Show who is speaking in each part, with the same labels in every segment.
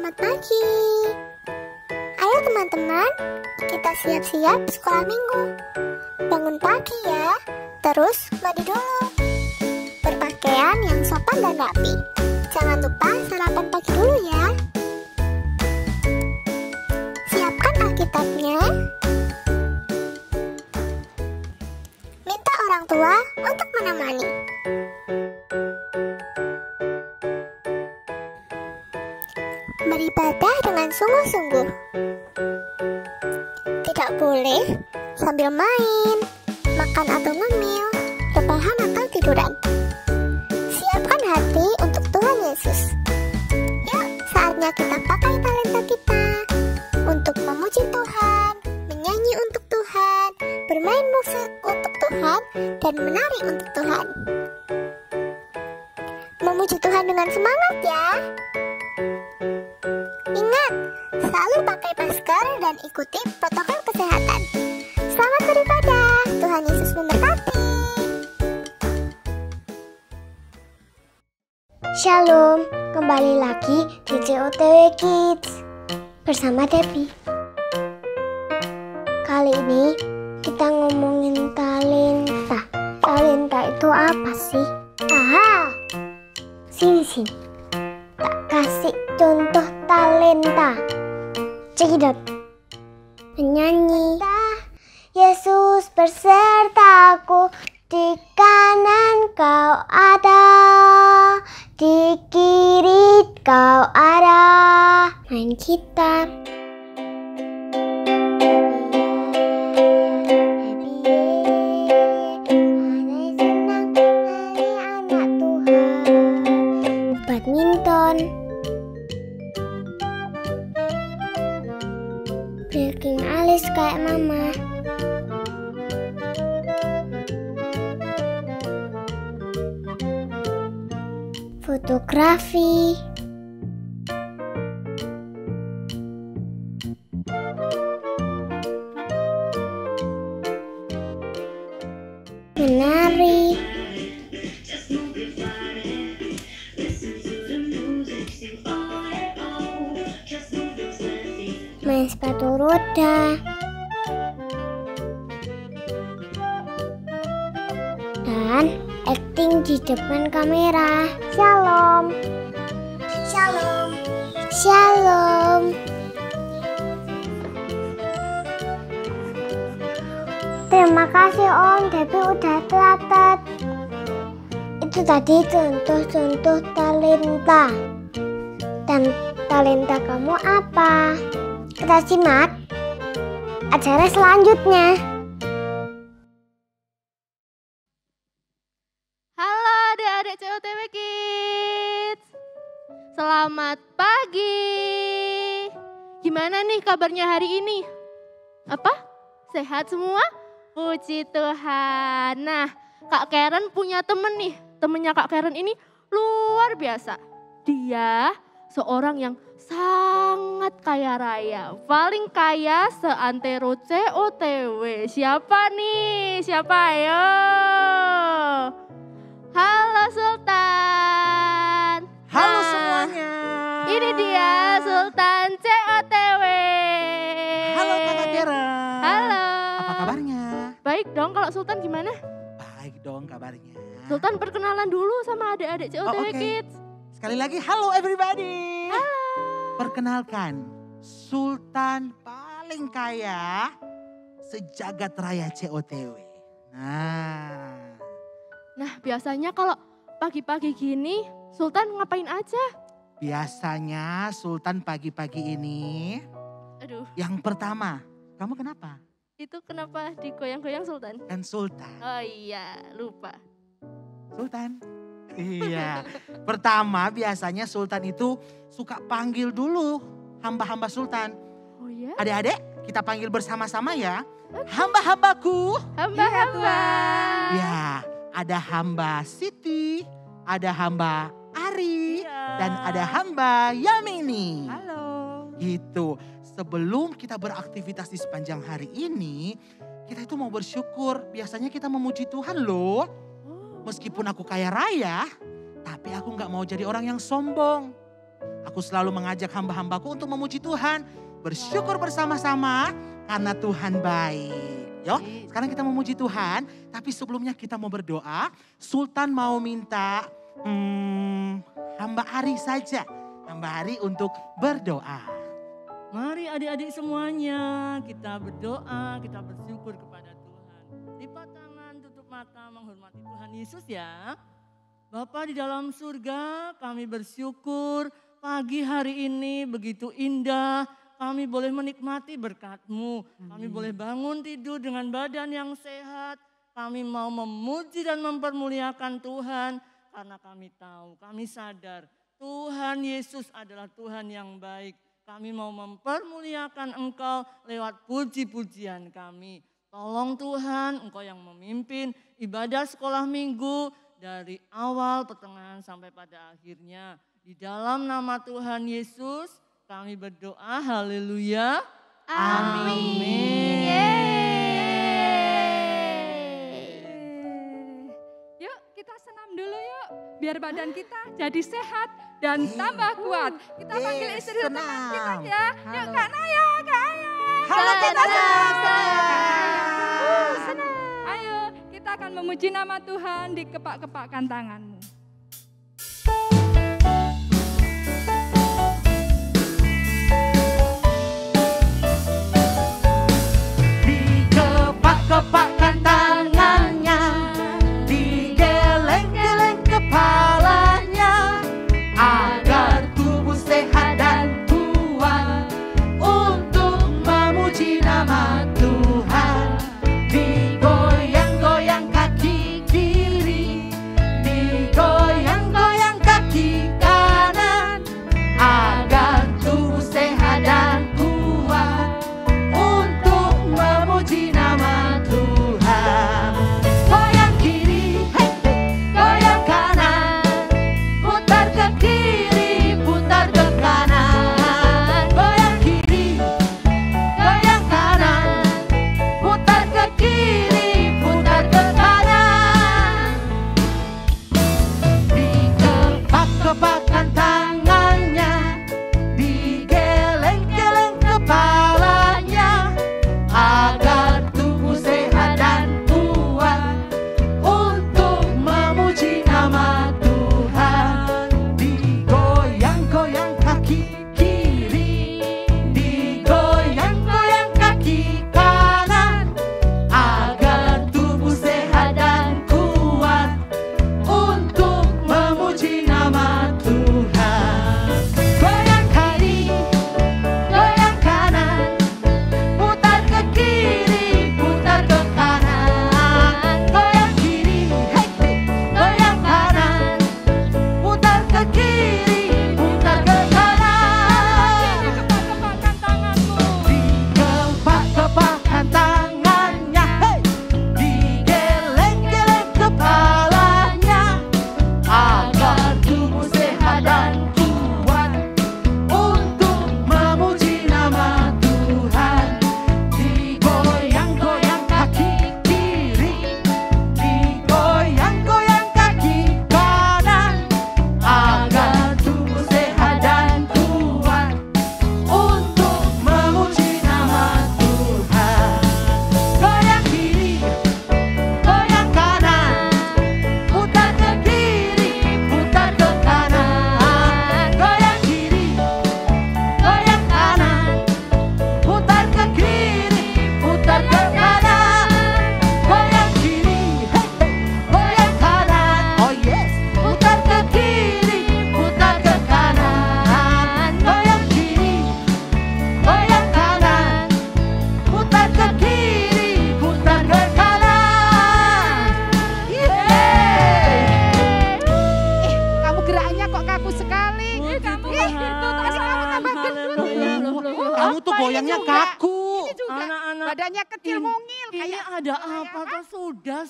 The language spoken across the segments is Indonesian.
Speaker 1: Selamat pagi. Ayo teman-teman, kita siap-siap sekolah minggu. Bangun pagi ya, terus mandi dulu. Berpakaian yang sopan dan rapi. Jangan lupa sarapan pagi dulu ya. Siapkan Alkitabnya. Minta orang tua untuk menemani. Beribadah dengan sungguh-sungguh. Tidak boleh sambil main, makan atau ngemil, rebahan atau tiduran. Siapkan hati untuk Tuhan Yesus. Yuk, saatnya kita pakai talenta kita untuk memuji Tuhan, menyanyi untuk Tuhan, bermain musik untuk Tuhan, dan menari untuk Tuhan. Memuji Tuhan dengan semangat ya. Ingat, selalu pakai masker dan ikuti protokol kesehatan. Selamat beribadah, Tuhan Yesus memberkati. Shalom, kembali lagi di COTW Kids bersama Debbie. Kali ini kita ngomongin talenta. Talenta itu apa sih? Aha, sini. Tak kasih contoh talenta. Cekidot. Menyanyi. Yesus bersertaku, di kanan kau ada, di kiri kau ada. Main gitar. Badminton, breaking alis kayak mama. Fotografi, menari, main sepatu roda, dan acting di depan kamera. Shalom. Shalom. Shalom. Terima kasih Om Debbie udah catat. Itu tadi contoh-contoh talenta. Dan talenta kamu apa? Kita simak acara selanjutnya.
Speaker 2: Halo adik-adik COTW Kids. Selamat pagi. Gimana nih kabarnya hari ini? Apa? Sehat semua? Puji Tuhan. Nah, Kak Karen punya temen nih. Temennya Kak Karen ini luar biasa. Dia seorang yang sangat kaya raya. Paling kaya seantero COTW. Siapa nih? Siapa? Ayo. Halo Sultan.
Speaker 3: Halo semuanya.
Speaker 2: Ini dia Sultan COTW.
Speaker 3: Halo Kakak Karen.
Speaker 2: Halo.
Speaker 3: Apa kabarnya?
Speaker 2: Baik dong, kalau Sultan gimana?
Speaker 3: Baik dong kabarnya.
Speaker 2: Sultan perkenalan dulu sama adik-adik COTW
Speaker 3: oke.
Speaker 2: Kids.
Speaker 3: Sekali lagi, halo everybody.
Speaker 2: Halo.
Speaker 3: Perkenalkan, Sultan paling kaya sejagat raya COTW.
Speaker 2: Nah, biasanya kalau pagi-pagi gini, Sultan ngapain aja?
Speaker 3: Biasanya Sultan pagi-pagi ini,
Speaker 2: Aduh,
Speaker 3: yang pertama, kamu kenapa?
Speaker 2: itu kenapa digoyang-goyang Sultan?
Speaker 3: Kan Sultan.
Speaker 2: Oh iya, lupa.
Speaker 3: Sultan. Iya. Pertama biasanya Sultan itu suka panggil dulu hamba-hamba Sultan.
Speaker 2: Oh iya?
Speaker 3: Adik-adik kita panggil bersama-sama ya. Hamba-hambaku.
Speaker 2: Hamba-hamba.
Speaker 3: Ya, ada hamba Siti, ada hamba Ari, dan ada hamba Yamini.
Speaker 4: Halo.
Speaker 3: Gitu. Sebelum kita beraktivitas di sepanjang hari ini, kita itu mau bersyukur. Biasanya kita memuji Tuhan loh. Meskipun aku kaya raya, tapi aku gak mau jadi orang yang sombong. Aku selalu mengajak hamba-hambaku untuk memuji Tuhan. Bersyukur bersama-sama karena Tuhan baik. Yo, sekarang kita memuji Tuhan. Tapi sebelumnya kita mau berdoa. Sultan mau minta hamba Ari saja. Hamba Ari untuk berdoa.
Speaker 4: Mari adik-adik semuanya kita berdoa, kita bersyukur kepada Tuhan. Lipat tangan, tutup mata, menghormati Tuhan Yesus ya. Bapa di dalam surga, kami bersyukur pagi hari ini begitu indah. Kami boleh menikmati berkat-Mu. Kami boleh bangun tidur dengan badan yang sehat. Kami mau memuji dan mempermuliakan Tuhan. Karena kami tahu, kami sadar Tuhan Yesus adalah Tuhan yang baik. Kami mau mempermuliakan Engkau lewat puji-pujian kami. Tolong Tuhan, Engkau yang memimpin ibadah sekolah minggu dari awal, pertengahan sampai pada akhirnya. Di dalam nama Tuhan Yesus kami berdoa, haleluya.
Speaker 2: Amin.
Speaker 5: Yuk kita senam dulu yuk. Biar badan kita jadi sehat dan tambah kuat. Kita panggil istri dan teman kita ya. Yuk Kak Naya, Kak Aya.
Speaker 1: Halo kita
Speaker 5: Senang. Ayo kita akan memuji nama Tuhan, dikepak-kepakkan tanganmu.
Speaker 3: Kepak-kepakkan tangannya, digeleng-geleng kepalanya, agar tubuh sehat dan kuat untuk memuji nama Tuhan. Digoyang-goyang kaki kiri, digoyang-goyang kaki kanan, agar tubuh sehat dan kuat untuk memuji nama Tuhan. Goyang kiri, goyang kanan, putar ke kiri, putar ke kanan. Goyang kiri, goyang kanan, putar ke kiri, putar ke kanan. Dikepak-kepakkan tangannya, digeleng-geleng kepalanya, agar tubuh sehat dan kuat untuk memuji nama Tuhan. Digoyang-goyang kaki kiri, digoyang-goyang kaki kanan, agar tubuh sehat dan kuat untuk memuji nama Tuhan. Goyang kiri, goyang kanan, putar ke kiri, putar ke kanan. Goyang kiri, goyang kanan, putar ke kiri, putar ke kanan.
Speaker 5: Dikepak-kepakkan tanganmu.
Speaker 3: Dikepak-kepakkan tangannya, digeleng-geleng kepalanya, agar tubuh sehat dan kuat untuk memuji nama Tuhan. Digoyang-goyang kaki kiri, digoyang-goyang kaki kanan, agar tubuh sehat dan kuat untuk memuji nama Tuhan. Goyang kiri, goyang kanan, putar ke kiri, putar ke kanan. Goyang kiri, goyang kanan, putar ke kiri, putar ke kanan. Goyang kiri, goyang kanan, oh yes, putar ke kiri, putar ke kanan. Goyang kiri, goyang kanan, putar ke kiri, putar ke kanan.
Speaker 6: Kamu geraknya kok kaku sekali.
Speaker 4: Kamu
Speaker 6: kasih kamu tambah gendut.
Speaker 3: Kamu tuh goyangnya kaku.
Speaker 6: Ini juga
Speaker 4: Anak-anak,
Speaker 6: badannya kecil
Speaker 4: ini-
Speaker 6: mungil
Speaker 4: Ini
Speaker 6: kayak
Speaker 4: ada apa tuh? Sudah.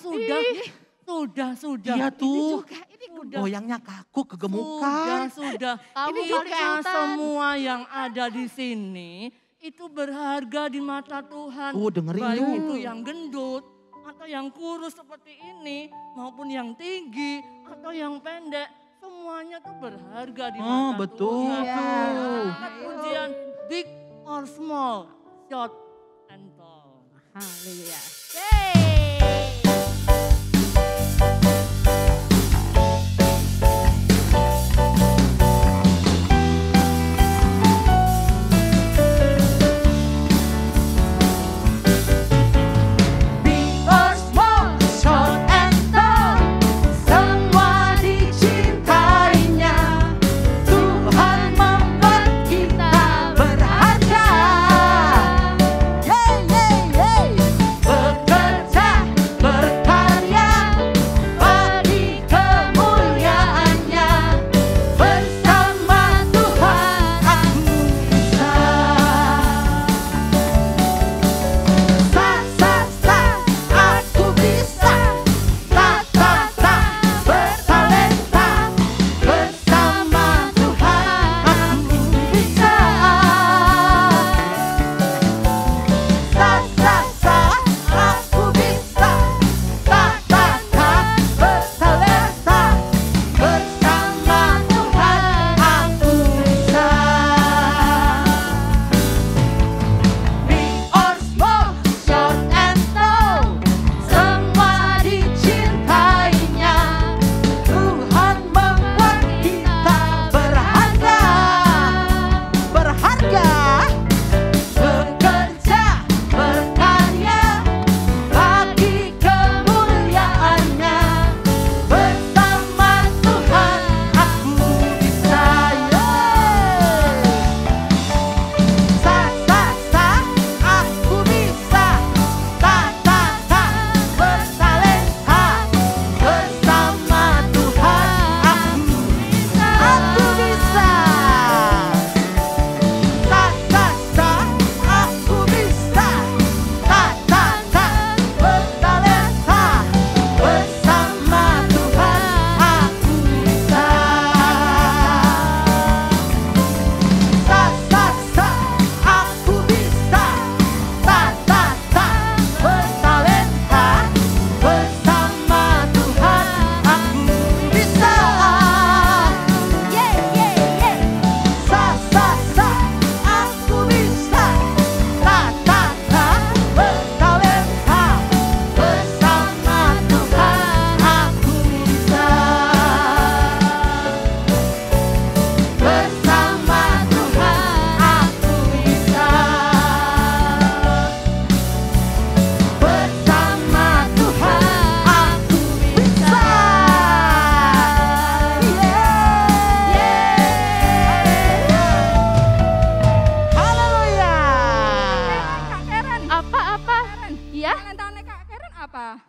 Speaker 3: Iya tuh,
Speaker 6: juga. Ini
Speaker 3: goyangnya kaku, kegemukan.
Speaker 4: Sudah.
Speaker 2: Kamu
Speaker 4: Kita
Speaker 2: kelihatan.
Speaker 4: semua yang ada di sini itu berharga di mata Tuhan.
Speaker 3: Oh, dengerin
Speaker 4: Baik
Speaker 3: lu.
Speaker 4: itu yang gendut atau yang kurus seperti ini maupun yang tinggi atau yang pendek. Semua semuanya tuh berharga di mata
Speaker 3: Oh, betul
Speaker 4: Tuhan.
Speaker 3: tuh.
Speaker 4: Angkat pujian big or small, short and tall.
Speaker 6: Haleluya.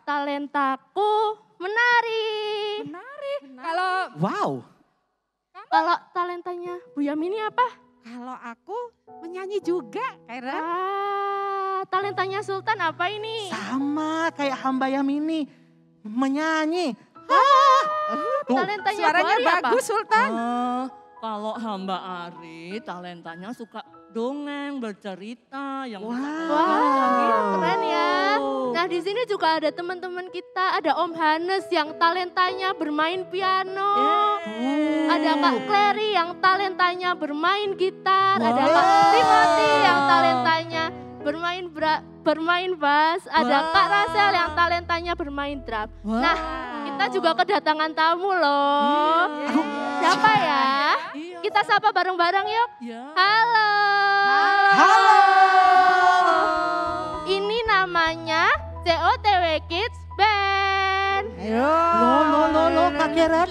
Speaker 2: Talentaku menari.
Speaker 5: Menari.
Speaker 3: Wow.
Speaker 2: Kalau talentanya Bu Yamini apa?
Speaker 6: Kalau aku menyanyi juga, Kairan.
Speaker 2: Talentanya Sultan apa ini?
Speaker 3: Sama kayak hamba Yamini. Menyanyi. Tuh.
Speaker 2: Talentanya
Speaker 6: Suaranya
Speaker 2: Bu Ari apa?
Speaker 6: bagus, Sultan.
Speaker 4: Kalau hamba Ari, talentanya suka dongeng, bercerita, yang
Speaker 2: Wah, keren ya. Nah, di sini juga ada teman-teman kita, ada Om Hanes yang talentanya bermain piano. Ada Kak Clary yang talentanya bermain gitar, ada Kak Timothy yang talentanya bermain bass, ada Kak Rasel yang talentanya bermain drum. Nah, kita juga kedatangan tamu loh. Siapa ya? Kita sapa bareng-bareng yuk. Halo.
Speaker 3: Halo.
Speaker 2: Ini namanya COTW Kids Band.
Speaker 3: Loh, Kak Karen.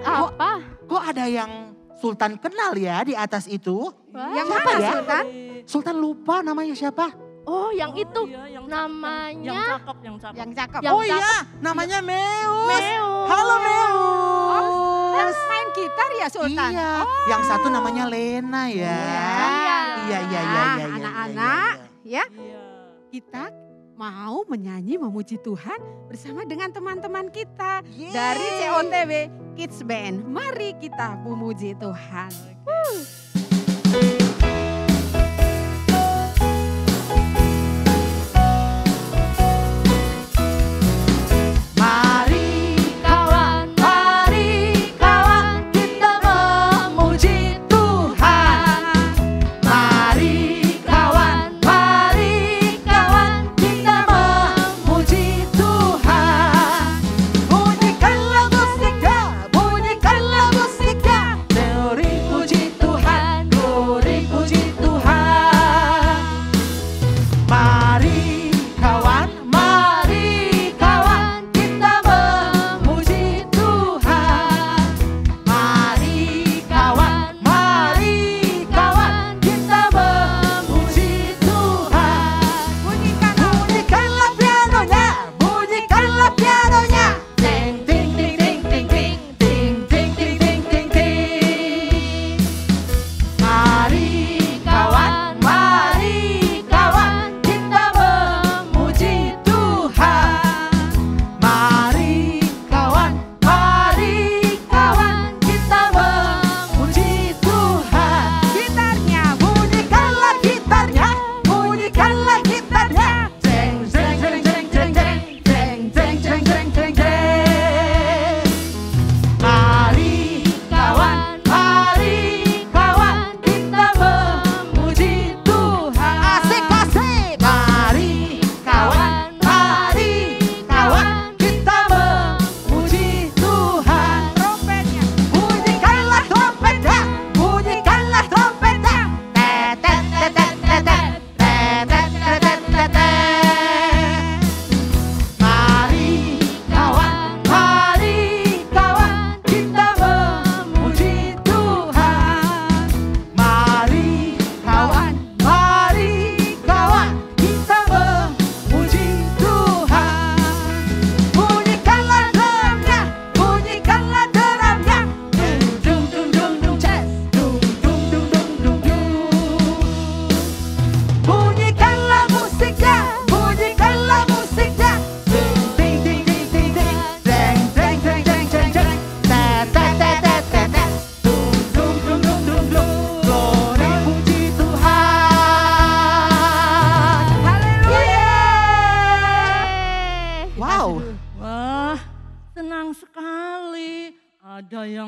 Speaker 2: Apa?
Speaker 3: Kok ada yang Sultan kenal ya di atas itu?
Speaker 6: Yang
Speaker 3: Siapa
Speaker 6: mana,
Speaker 3: ya?
Speaker 6: Sultan?
Speaker 3: Sultan lupa namanya siapa?
Speaker 2: Oh, yang itu
Speaker 4: yang
Speaker 2: namanya
Speaker 4: cakep, yang cakep.
Speaker 6: Yang cakep.
Speaker 2: Yang
Speaker 3: Oh iya, namanya Meus.
Speaker 2: Meus.
Speaker 3: Halo Meus.
Speaker 6: Yang main gitar ya, Sultan?
Speaker 3: Iya, yang satu namanya Lena ya. Iya.
Speaker 6: Anak-anak, ya.
Speaker 4: Iya.
Speaker 6: Kita mau menyanyi memuji Tuhan bersama dengan teman-teman kita dari COTW Kids Band. Mari kita memuji Tuhan.
Speaker 2: Mari kawan, kita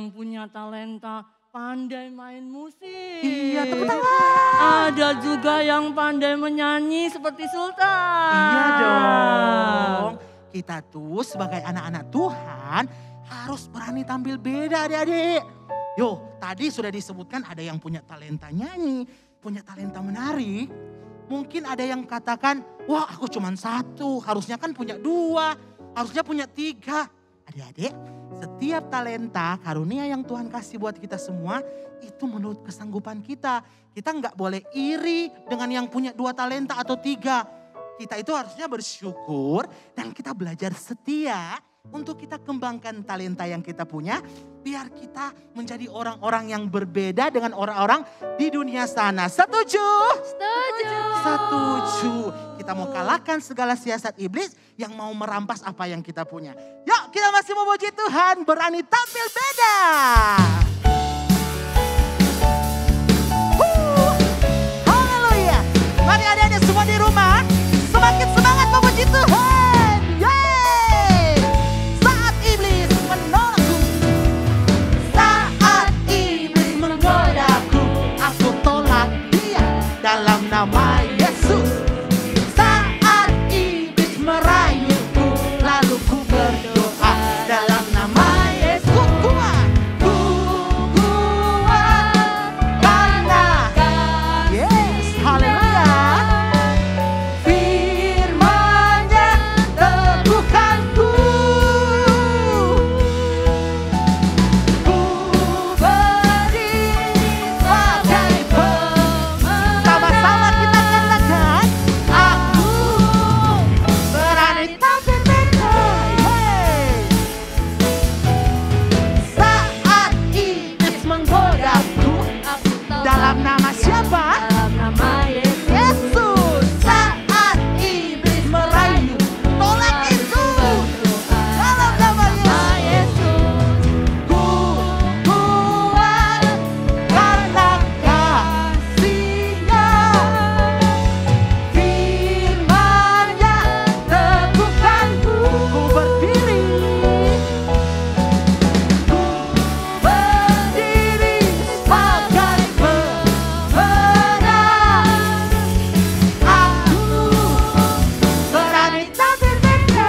Speaker 4: yang punya talenta pandai main musik.
Speaker 3: Iya, tepuk tangan.
Speaker 4: Ada juga yang pandai menyanyi seperti Sultan.
Speaker 3: Iya dong. Kita tuh sebagai anak-anak Tuhan harus berani tampil beda adik-adik. Yo, tadi sudah disebutkan ada yang punya talenta nyanyi, punya talenta menari. Mungkin ada yang katakan, wah aku cuma 1, harusnya kan punya 2, harusnya punya 3. Adik-adik, setiap talenta karunia yang Tuhan kasih buat kita semua itu menurut kesanggupan kita. Kita nggak boleh iri dengan yang punya 2 talenta atau 3. Kita itu harusnya bersyukur dan kita belajar setia untuk kita kembangkan talenta yang kita punya. Biar kita menjadi orang-orang yang berbeda dengan orang-orang di dunia sana. Setuju?
Speaker 2: Setuju.
Speaker 3: Setuju. Kita mau kalahkan segala siasat iblis yang mau merampas apa yang kita punya. Yuk kita masih memuji Tuhan, berani tampil beda. Haleluya. Mari adik-adik semua di rumah semakin semangat memuji Tuhan. Yeay. Saat iblis menolakku, saat iblis menggodaku, aku tolak dia dalam nama Yesus. Saat iblis merayuku, lalu ku berdoa dalam nama Yesus. Ku kuat karena yes, haleluya. Firman-Nya teguhkanku. Ku berdiri sebagai pemenang. Sama-sama kita katakan, aku berani tampil beda. Hey. Saat iblis menggodaku, dalam nama siapa?
Speaker 2: Dalam nama Yesus.
Speaker 3: Yesus. Saat iblis merayu, tolak itu. Dalam nama Yesus. Ku kuat karena kasih-Nya. Firman-Nya teguhkanku. Ku berdiri. Ku berdiri sebagai pemenang. Aku berani tampil beda.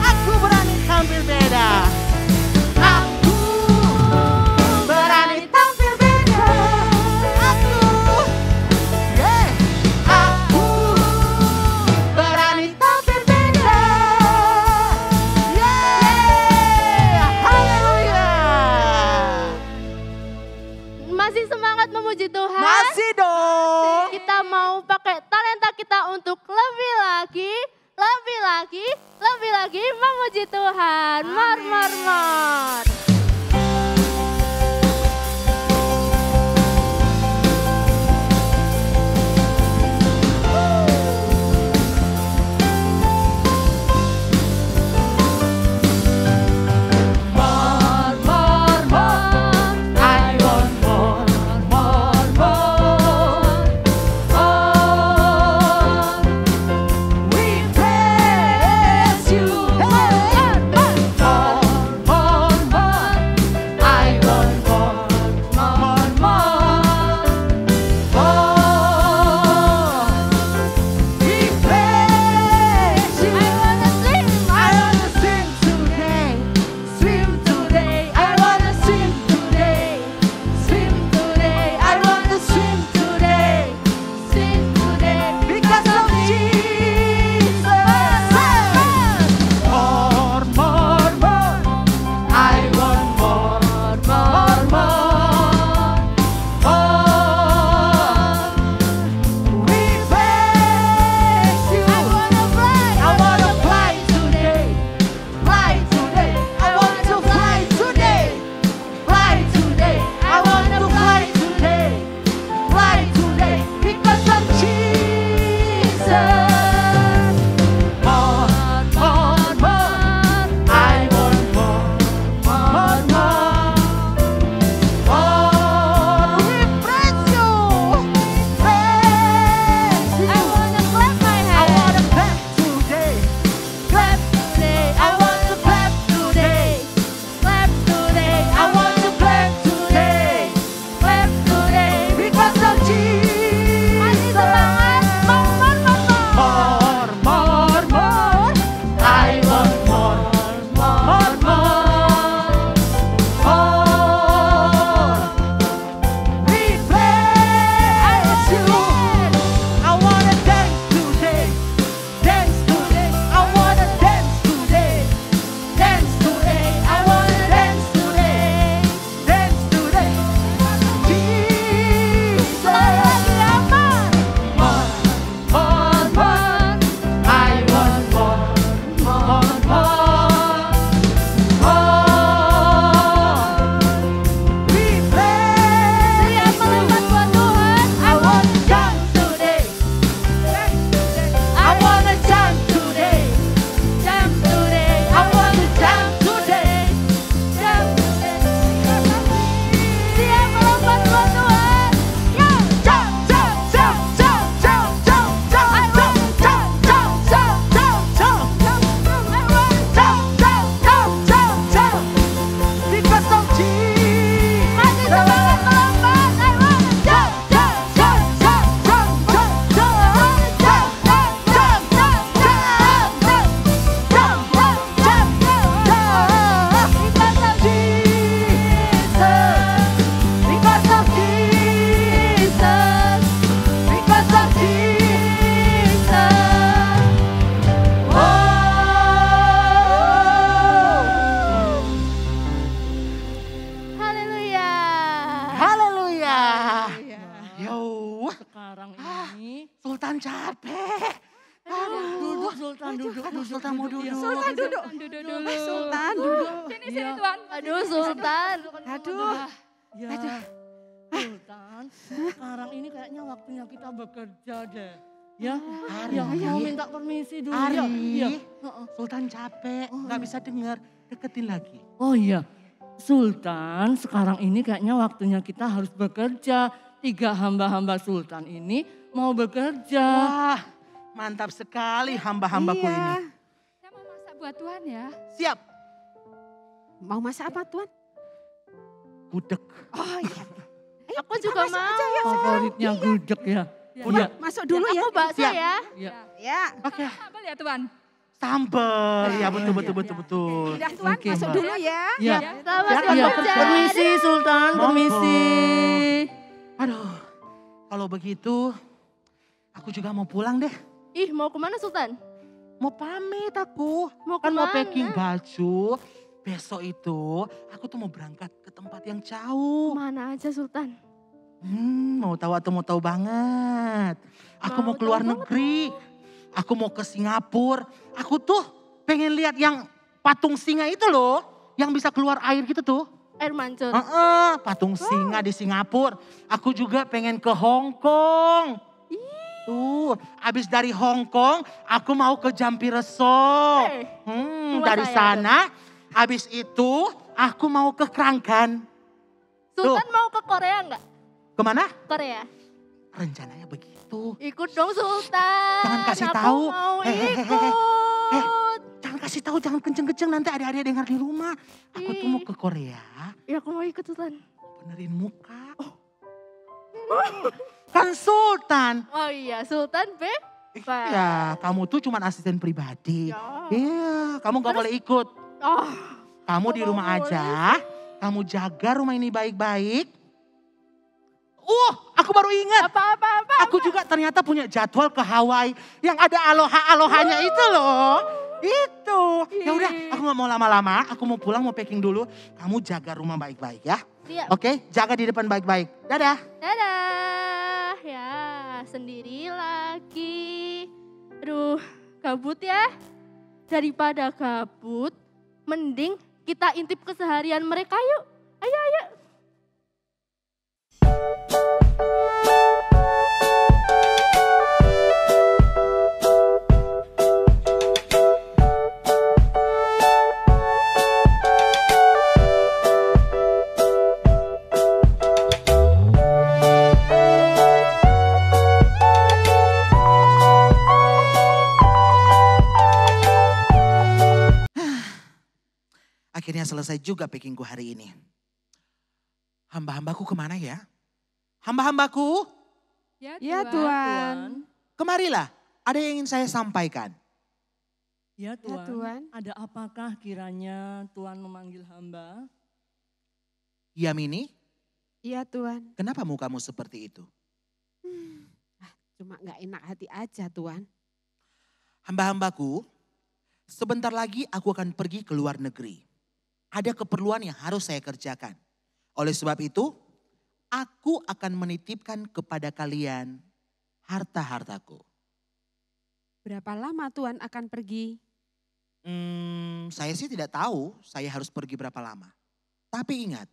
Speaker 3: Aku berani tampil beda. Aku berani tampil beda. Aku berani tampil beda. Haleluya.
Speaker 2: Masih semangat memuji Tuhan?
Speaker 3: Masih dong.
Speaker 2: Kita mau pakai talenta kita untuk lebih lagi memuji Tuhan. Mor.
Speaker 3: I want more. We praise you. More.
Speaker 4: sekarang ini.
Speaker 3: Sultan capek.
Speaker 4: Duduk Sultan, duduk.
Speaker 3: Sultan mau duduk.
Speaker 6: Sultan duduk.
Speaker 5: Duduk dulu.
Speaker 6: Sultan duduk.
Speaker 5: Sini Tuan.
Speaker 2: Aduh Sultan.
Speaker 6: Aduh.
Speaker 4: Ya, Sultan, sekarang ini kayaknya waktunya kita bekerja deh. Ya,
Speaker 3: Ari.
Speaker 4: ya mau minta permisi dulu.
Speaker 3: Ari,
Speaker 4: Ya.
Speaker 3: Sultan capek, nggak bisa dengar. Deketin lagi.
Speaker 4: Oh iya, Sultan sekarang ini kayaknya waktunya kita harus bekerja. 3 hamba-hamba Sultan ini mau bekerja.
Speaker 3: Wah, mantap sekali hamba-hambaku ini.
Speaker 6: Iya.
Speaker 5: Saya mau masak buat Tuhan ya.
Speaker 3: Siap.
Speaker 6: Mau masak apa Tuan?
Speaker 3: Gudeg.
Speaker 6: Oh iya.
Speaker 2: Aku juga mau.
Speaker 4: Favoritnya gudeg ya.
Speaker 6: Iya. Masuk dulu ya.
Speaker 2: Aku bakso
Speaker 3: Siap.
Speaker 2: ya.
Speaker 4: Ya.
Speaker 6: Ya.
Speaker 3: Oke.
Speaker 5: Sambal ya Tuan.
Speaker 3: Sambal. Ya betul, betul,
Speaker 4: Iya.
Speaker 3: betul, betul.
Speaker 6: Udah Tuan
Speaker 4: Oke,
Speaker 6: masuk
Speaker 4: Mbak.
Speaker 6: dulu ya.
Speaker 4: Ya.
Speaker 2: Selamat
Speaker 3: Silakan,
Speaker 4: Ya,
Speaker 2: bekerja.
Speaker 4: permisi Sultan, permisi.
Speaker 3: Aduh, kalau begitu aku juga mau pulang deh.
Speaker 2: Ih, mau kemana Sultan?
Speaker 3: Mau pamit aku.
Speaker 2: Mau
Speaker 3: Kan mau
Speaker 2: kemana?
Speaker 3: packing baju. Besok itu aku tuh mau berangkat ke tempat yang jauh.
Speaker 2: Mana aja Sultan?
Speaker 3: Mau tahu atau mau tahu banget. Aku mau
Speaker 2: Mau
Speaker 3: keluar
Speaker 2: tahu
Speaker 3: negeri. Aku mau ke Singapura. Aku tuh pengen lihat yang patung singa itu loh. Yang bisa keluar air gitu tuh.
Speaker 2: Air mancur.
Speaker 3: Patung singa di Singapura. Aku juga pengen ke Hong Kong. Tuh, abis dari Hong Kong, aku mau ke Jampi Resort.
Speaker 2: Rumah
Speaker 3: Dari
Speaker 2: saya
Speaker 3: sana, abis itu aku mau ke Kranggan.
Speaker 2: Sultan mau ke Korea enggak?
Speaker 3: Kemana?
Speaker 2: Korea.
Speaker 3: Rencananya begitu.
Speaker 2: Ikut dong Sultan.
Speaker 3: Jangan kasih
Speaker 2: Aku
Speaker 3: tahu.
Speaker 2: mau
Speaker 3: Hehehe.
Speaker 2: ikut.
Speaker 3: Jangan kasih tahu, jangan kenceng-kenceng nanti adik-adik dengar di rumah. Aku tuh mau ke Korea,
Speaker 2: Ya aku mau ikut Sultan.
Speaker 3: benerin muka. Kan Sultan.
Speaker 2: Oh iya Sultan
Speaker 3: Ya, kamu tuh cuma asisten pribadi.
Speaker 2: Ya.
Speaker 3: Iya, kamu gak boleh ikut.
Speaker 2: Oh,
Speaker 3: Kamu di
Speaker 2: Nggak
Speaker 3: rumah
Speaker 2: boleh
Speaker 3: aja, kamu jaga rumah ini baik-baik. Aku baru ingat.
Speaker 2: apa?
Speaker 3: Aku juga ternyata punya jadwal ke Hawaii yang ada aloha-alohanya itu loh. Itu. Ya udah, aku gak mau lama-lama. Aku mau pulang, mau packing dulu. Kamu jaga rumah baik-baik ya.
Speaker 2: Siap.
Speaker 3: Oke, jaga di depan baik-baik. Dadah.
Speaker 2: Dadah. Ya, sendiri lagi. Aduh, gabut ya. Daripada gabut, mending kita intip keseharian mereka yuk. Ayo.
Speaker 3: Akhirnya selesai juga packingku hari ini. Hamba-hambaku kemana ya? Hamba-hambaku,
Speaker 6: Ya Tuan.
Speaker 3: kemarilah. Ada yang ingin saya sampaikan.
Speaker 4: Ya
Speaker 6: Ya
Speaker 4: Tuan.
Speaker 6: Tuan.
Speaker 4: Ada apakah kiranya Tuhan memanggil hamba?
Speaker 3: Yamini,
Speaker 6: Iya Tuan.
Speaker 3: kenapa mukamu seperti itu?
Speaker 6: Cuma gak enak hati aja Tuan.
Speaker 3: Hamba-hambaku, sebentar lagi aku akan pergi ke luar negeri. Ada keperluan yang harus saya kerjakan. Oleh sebab itu, aku akan menitipkan kepada kalian harta-hartaku.
Speaker 6: Berapa lama Tuan akan pergi?
Speaker 3: Saya sih tidak tahu saya harus pergi berapa lama. Tapi ingat,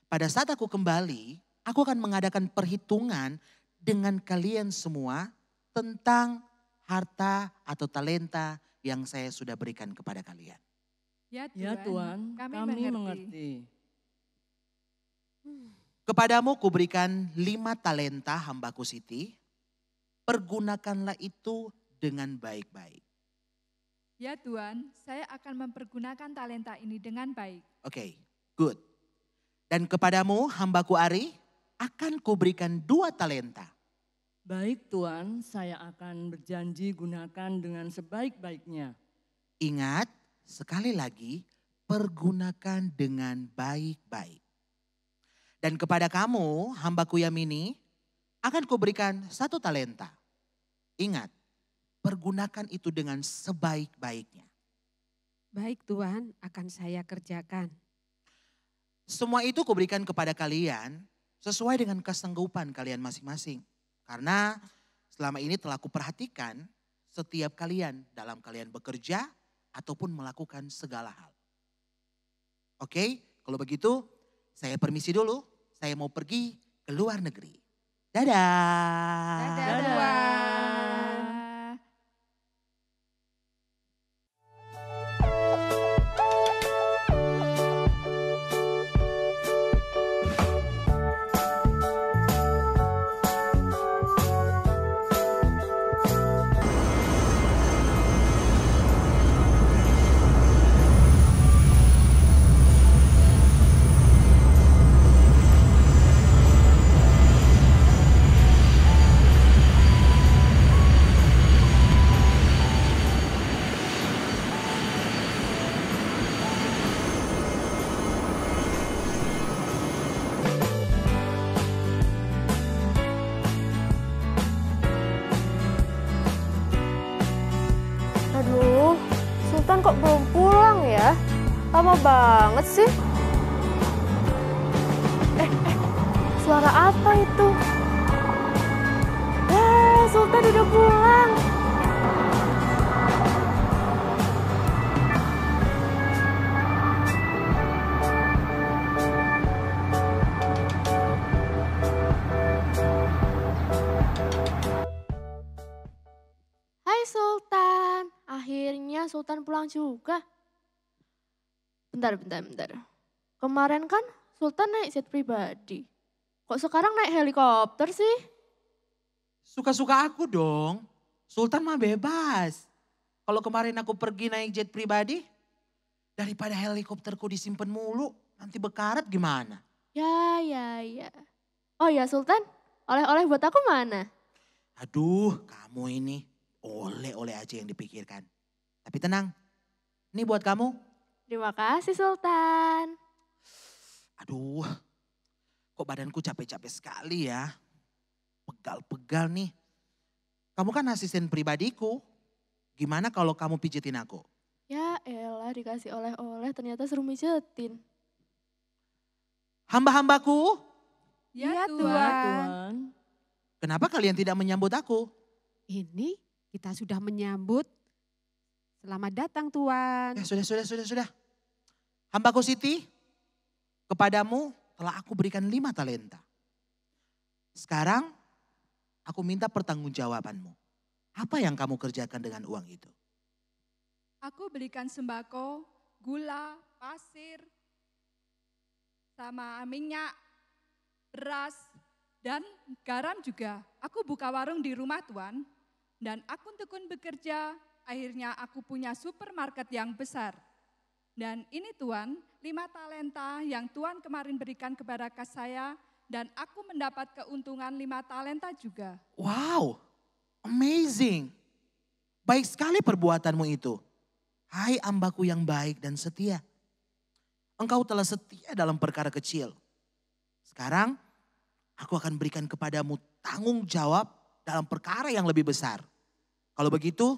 Speaker 3: pada saat aku kembali, aku akan mengadakan perhitungan dengan kalian semua tentang harta atau talenta yang saya sudah berikan kepada kalian.
Speaker 5: Ya
Speaker 4: Ya Tuan, kami mengerti.
Speaker 3: Kepadamu kuberikan 5 talenta hambaku Siti. Pergunakanlah itu dengan baik-baik.
Speaker 5: Ya Tuan, saya akan mempergunakan talenta ini dengan baik.
Speaker 3: Oke, good. Dan kepadamu hambaku Ari akan kuberikan 2 talenta.
Speaker 4: Baik Tuan, saya akan berjanji gunakan dengan sebaik-baiknya.
Speaker 3: Ingat, sekali lagi pergunakan dengan baik-baik. Dan kepada kamu hambaku Yamini akan kuberikan 1 talenta. Ingat, pergunakan itu dengan sebaik-baiknya.
Speaker 6: Baik Tuan, akan saya kerjakan.
Speaker 3: Semua itu kuberikan kepada kalian sesuai dengan kesanggupan kalian masing-masing. Karena selama ini telah kuperhatikan setiap kalian dalam kalian bekerja ataupun melakukan segala hal. Oke, kalau begitu saya permisi dulu. Saya mau pergi ke luar negeri. Dadah.
Speaker 5: Dadah.
Speaker 2: Dadah. Aduh, Sultan kok belum pulang ya? Lama banget sih. Suara apa itu? Sultan udah pulang. Hai Sultan, akhirnya Sultan pulang juga. Bentar. Kemarin kan Sultan naik jet pribadi. Kok sekarang naik helikopter sih?
Speaker 3: Suka-suka aku dong. Sultan mah bebas. Kalau kemarin aku pergi naik jet pribadi, daripada helikopterku disimpan mulu, nanti bekarat gimana?
Speaker 2: Ya. Oh ya Sultan, oleh-oleh buat aku mana?
Speaker 3: Aduh, kamu ini oleh-oleh aja yang dipikirkan. Tapi tenang, ini buat kamu.
Speaker 2: Terima kasih Sultan.
Speaker 3: Aduh, kok badanku capek-capek sekali ya. Pegal-pegal nih. Kamu kan asisten pribadiku. Gimana kalau kamu pijitin aku?
Speaker 2: Ya elah dikasih oleh-oleh ternyata suruh mijetin.
Speaker 3: Hamba-hambaku,
Speaker 5: Ya,
Speaker 2: Tuan.
Speaker 4: Tuhan.
Speaker 3: kenapa kalian tidak menyambut aku?
Speaker 6: Ini kita sudah menyambut. Selamat datang Tuan.
Speaker 3: Ya sudah. Hambaku Siti, kepadamu telah aku berikan 5 talenta. Sekarang aku minta pertanggungjawabanmu. Apa yang kamu kerjakan dengan uang itu?
Speaker 5: Aku belikan sembako, gula, pasir, sama minyak, beras, dan garam juga. Aku buka warung di rumah Tuan, dan aku tekun bekerja, akhirnya aku punya supermarket yang besar. Dan ini Tuan, 5 talenta yang Tuan kemarin berikan kepada saya, dan aku mendapat keuntungan 5 talenta juga.
Speaker 3: Wow, amazing. Baik sekali perbuatanmu itu. Hai hambaku yang baik dan setia. Engkau telah setia dalam perkara kecil. Sekarang aku akan berikan kepadamu tanggung jawab dalam perkara yang lebih besar. Kalau begitu,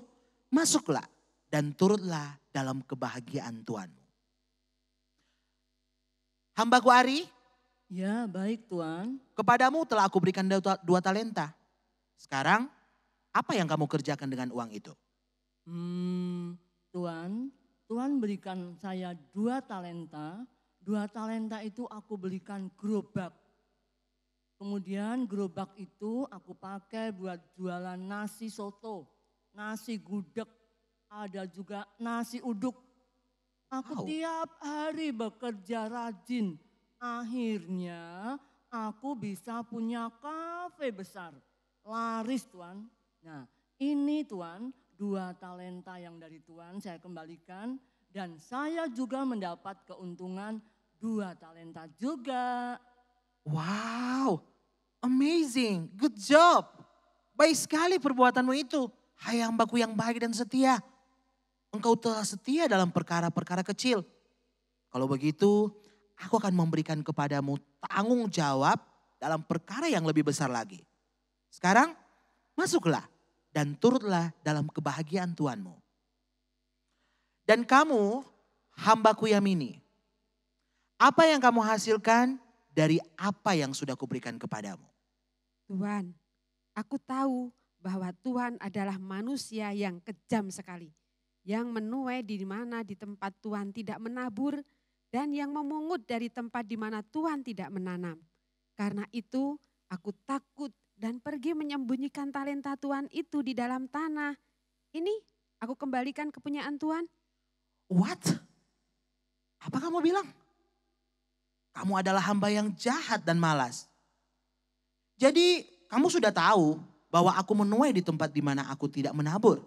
Speaker 3: masuklah dan turutlah dalam kebahagiaan Tuhanmu. Hambaku Ari,
Speaker 4: Ya, baik Tuhan.
Speaker 3: kepadamu telah aku berikan 2 talenta. Sekarang, apa yang kamu kerjakan dengan uang itu?
Speaker 4: Tuhan berikan saya 2 talenta. 2 talenta itu aku belikan gerobak. Kemudian gerobak itu aku pakai buat jualan nasi soto, nasi gudeg, ada juga nasi uduk. Aku
Speaker 3: Wow.
Speaker 4: tiap hari bekerja rajin. Akhirnya aku bisa punya kafe besar. Laris Tuhan. Nah ini Tuhan 2 talenta yang dari Tuhan saya kembalikan. Dan saya juga mendapat keuntungan 2 talenta juga.
Speaker 3: Wow, amazing, good job. Baik sekali perbuatanmu itu. Hai hambaku yang baik dan setia. Engkau telah setia dalam perkara-perkara kecil. Kalau begitu, aku akan memberikan kepadamu tanggung jawab dalam perkara yang lebih besar lagi. Sekarang, masuklah dan turutlah dalam kebahagiaan Tuhanmu. Dan kamu, hambaku Yamini, apa yang kamu hasilkan dari apa yang sudah kuberikan kepadamu?
Speaker 6: Tuan, Aku tahu bahwa Tuhan adalah manusia yang kejam sekali, yang menuai di mana di tempat Tuhan tidak menabur, dan yang memungut dari tempat di mana Tuhan tidak menanam. Karena itu aku takut dan pergi menyembunyikan talenta Tuhan itu di dalam tanah. Ini aku kembalikan kepunyaan Tuhan.
Speaker 3: What? Apa kamu bilang? Kamu adalah hamba yang jahat dan malas. Jadi kamu sudah tahu bahwa aku menuai di tempat di mana aku tidak menabur.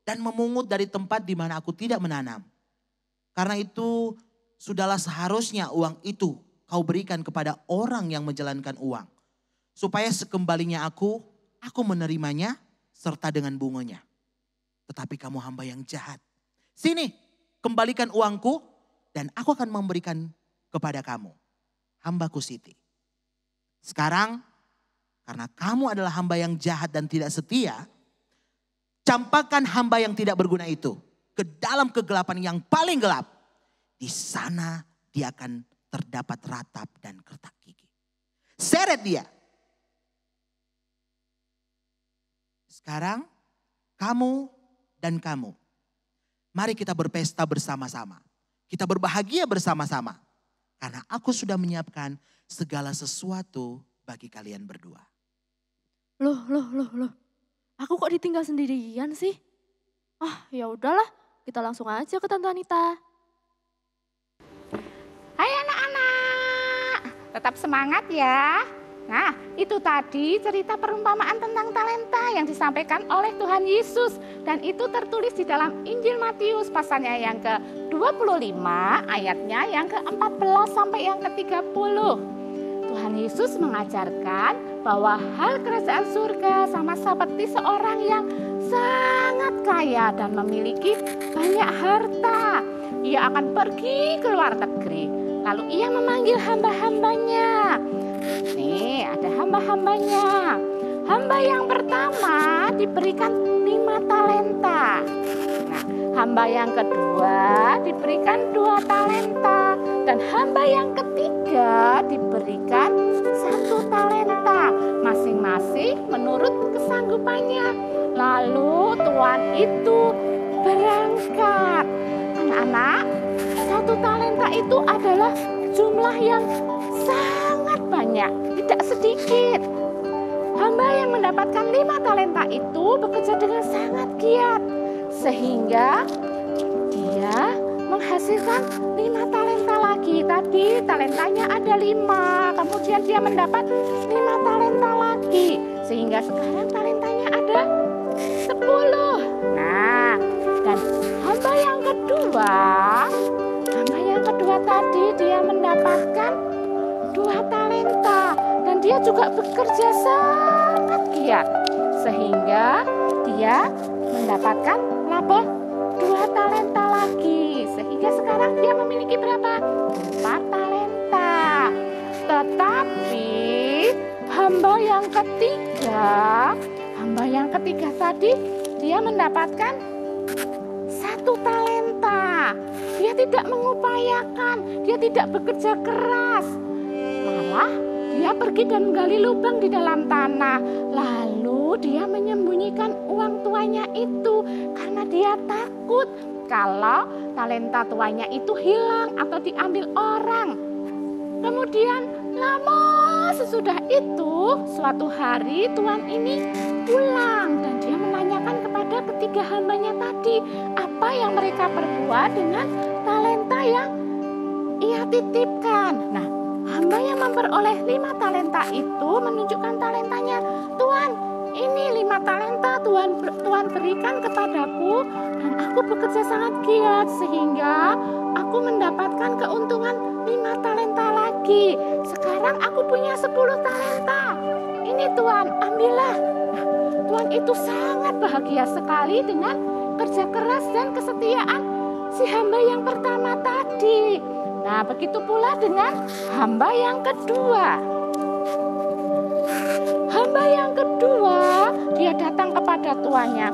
Speaker 3: Dan memungut dari tempat di mana aku tidak menanam. Karena itu sudahlah seharusnya uang itu kau berikan kepada orang yang menjalankan uang. Supaya sekembalinya aku menerimanya serta dengan bunganya. Tetapi kamu hamba yang jahat. Sini, kembalikan uangku dan aku akan memberikan kepada kamu. Hambaku Siti. Sekarang, karena kamu adalah hamba yang jahat dan tidak setia, campakkan hamba yang tidak berguna itu ke dalam kegelapan yang paling gelap. Di sana dia akan terdapat ratap dan kertak gigi. Seret dia. Sekarang kamu dan kamu, mari kita berpesta bersama-sama. Kita berbahagia bersama-sama. Karena aku sudah menyiapkan segala sesuatu bagi kalian berdua.
Speaker 2: Loh. Aku kok ditinggal sendirian sih? Ya udahlah, kita langsung aja ke Tante Anita.
Speaker 7: Hai anak-anak, tetap semangat ya. Nah, itu tadi cerita perumpamaan tentang talenta yang disampaikan oleh Tuhan Yesus. Dan itu tertulis di dalam Injil Matius pasalnya yang ke-25, ayatnya yang ke-14 sampai yang ke-30. Tuhan Yesus mengajarkan bahwa hal kerajaan surga sama seperti seorang yang sangat kaya dan memiliki banyak harta. Ia akan pergi ke luar negeri, lalu ia memanggil hamba-hambanya. Nih, ada hamba-hambanya. Hamba yang pertama diberikan 5 talenta. Nah, hamba yang kedua diberikan 2 talenta. Dan hamba yang ketiga diberikan 1 talenta. Masing-masing menurut kesanggupannya. Lalu tuan itu berangkat. Anak-anak, 1 talenta itu adalah jumlah yang sangat banyak, tidak sedikit. Hamba yang mendapatkan 5 talenta itu bekerja dengan sangat giat. Sehingga dia menghasilkan 5 talenta lagi. Tadi talentanya ada 5, kemudian dia mendapat 5 talenta lagi. Sehingga sekarang talentanya ada 10. Nah, dan hamba yang kedua tadi dia mendapatkan 2 talenta. Dan dia juga bekerja sangat giat. Sehingga dia mendapatkan laba 2 talenta lagi. Sehingga sekarang dia memiliki berapa? 4 talenta. Tetapi hamba yang ketiga tadi dia mendapatkan 1 talenta. Dia tidak mengupayakan, dia tidak bekerja keras. Malah dia pergi dan menggali lubang di dalam tanah. Lalu dia menyembunyikan uang tuanya itu karena dia takut kalau talenta tuanya itu hilang atau diambil orang. Kemudian lama sesudah itu, suatu hari tuan ini pulang dan dia menanyakan kepada ketiga hambanya tadi apa yang mereka perbuat dengan talenta yang ia titipkan. Nah, hamba yang memperoleh 5 talenta itu menunjukkan talentanya. Tuan, ini 5 talenta Tuhan berikan kepadaku dan aku bekerja sangat giat sehingga aku mendapatkan keuntungan 5 talenta lagi. Sekarang aku punya 10 talenta. Ini Tuan, ambillah. Nah, Tuan itu sangat bahagia sekali dengan kerja keras dan kesetiaan si hamba yang pertama tadi. Nah, begitu pula dengan hamba yang kedua. Hamba yang kedua, dia datang kepada tuannya.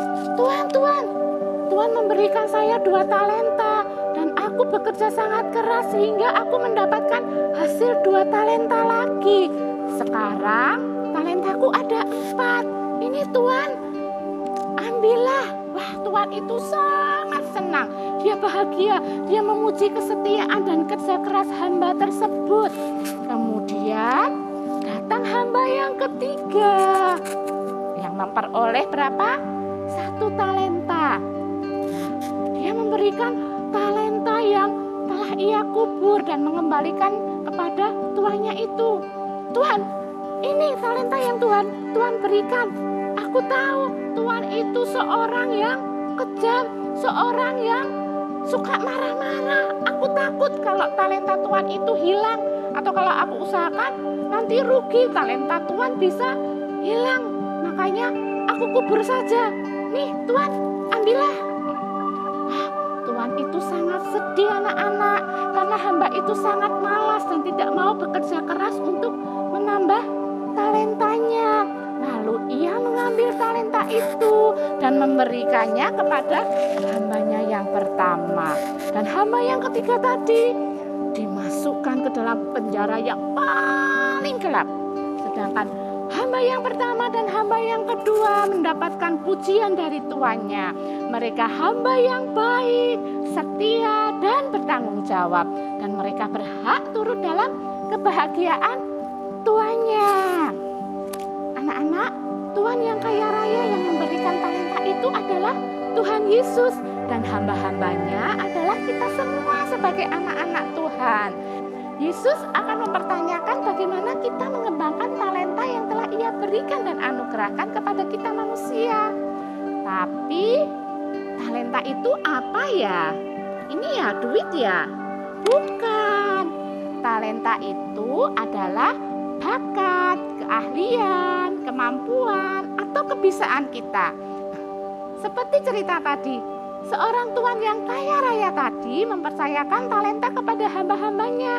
Speaker 7: Tuan memberikan saya 2 talenta dan aku bekerja sangat keras sehingga aku mendapatkan hasil 2 talenta lagi. Sekarang talentaku ada 4. Ini Tuhan, ambillah. Wah, Tuhan itu sangat senang. Dia bahagia, dia memuji kesetiaan dan kerja keras hamba tersebut. Kemudian datang hamba yang ketiga yang memperoleh berapa? 1 talenta. Dia memberikan talenta yang telah ia kubur dan mengembalikan kepada tuannya itu. Tuhan, ini talenta yang Tuhan berikan. Aku tahu Tuhan itu seorang yang kejam, seorang yang suka marah-marah. Aku takut kalau talenta Tuhan itu hilang, atau kalau aku usahakan nanti rugi, talenta Tuhan bisa hilang. Makanya aku kubur saja. Nih Tuhan, ambillah. Tuhan itu sangat sedih anak-anak, karena hamba itu sangat malas dan tidak mau bekerja keras untuk menambah talentanya. Lalu ia mengambil talenta itu dan memberikannya kepada hambanya yang pertama. Dan hamba yang ketiga tadi dimasukkan ke dalam penjara yang paling gelap. Sedangkan hamba yang pertama dan hamba yang kedua mendapatkan pujian dari tuannya. Mereka hamba yang baik, setia, dan bertanggung jawab. Dan mereka berhak turut dalam kebahagiaan tuannya. Anak-anak, Tuhan yang kaya raya yang memberikan talenta itu adalah Tuhan Yesus. Dan hamba-hambanya adalah kita semua sebagai anak-anak Tuhan. Yesus akan mempertanyakan bagaimana kita mengembangkan talenta yang telah Ia berikan dan anugerahkan kepada kita manusia. Tapi talenta itu apa ya? Ini ya duit ya? Bukan. Talenta itu adalah bakat, keahlian, kemampuan, atau kebiasaan kita. Seperti cerita tadi, seorang tuan yang kaya raya tadi mempercayakan talenta kepada hamba-hambanya.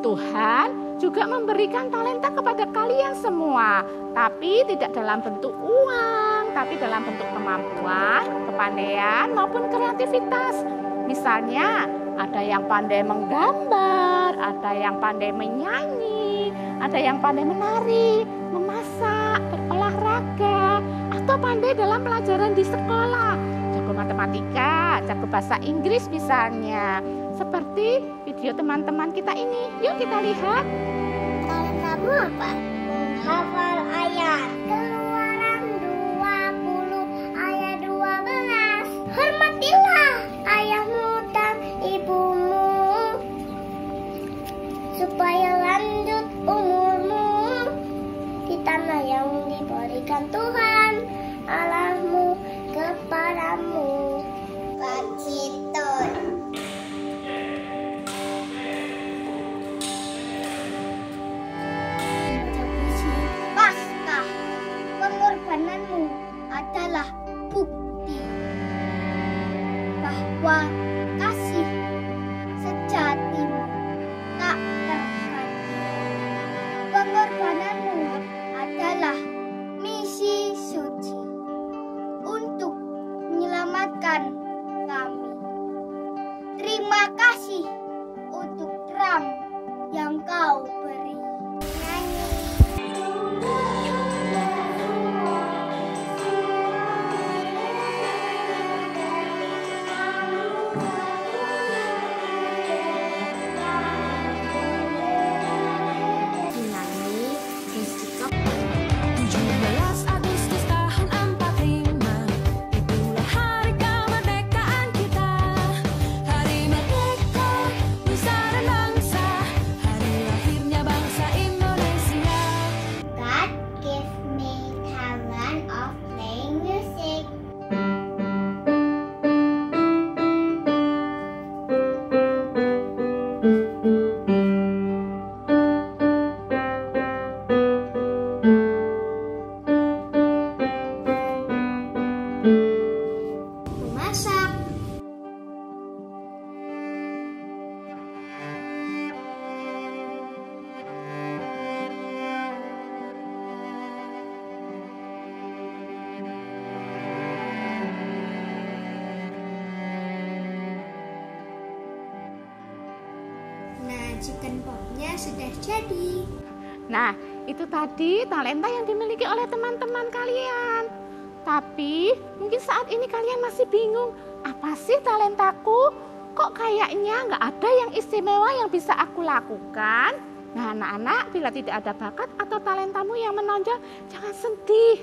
Speaker 7: Tuhan juga memberikan talenta kepada kalian semua, tapi tidak dalam bentuk uang, tapi dalam bentuk kemampuan, kepandaian, maupun kreativitas. Misalnya, ada yang pandai menggambar, ada yang pandai menyanyi, ada yang pandai menari, memasak, berolahraga, atau pandai dalam pelajaran di sekolah. Jago matematika, jago bahasa Inggris misalnya. Seperti video teman-teman kita ini. Yuk kita lihat.
Speaker 1: Talentamu apa? Hafal ayat. Keluaran 20 ayat 12. Hormatilah ayahmu dan ibumu, supaya lanjut umurmu di tanah yang diberikan Tuhan Allahmu kepadamu. Kacitun. Paskah, pengorbananmu adalah bukti bahwa kasih sejatimu tak terganti. Pengorbananmu adalah misi suci untuk menyelamatkan kami. Terima kasih untuk drum yang kau beri.
Speaker 7: Chicken popnya sudah jadi. Nah, itu tadi talenta yang dimiliki oleh teman-teman kalian. Tapi mungkin saat ini kalian masih bingung, apa sih talentaku? Kok kayaknya nggak ada yang istimewa yang bisa aku lakukan? Nah anak-anak, bila tidak ada bakat atau talentamu yang menonjol, jangan sedih.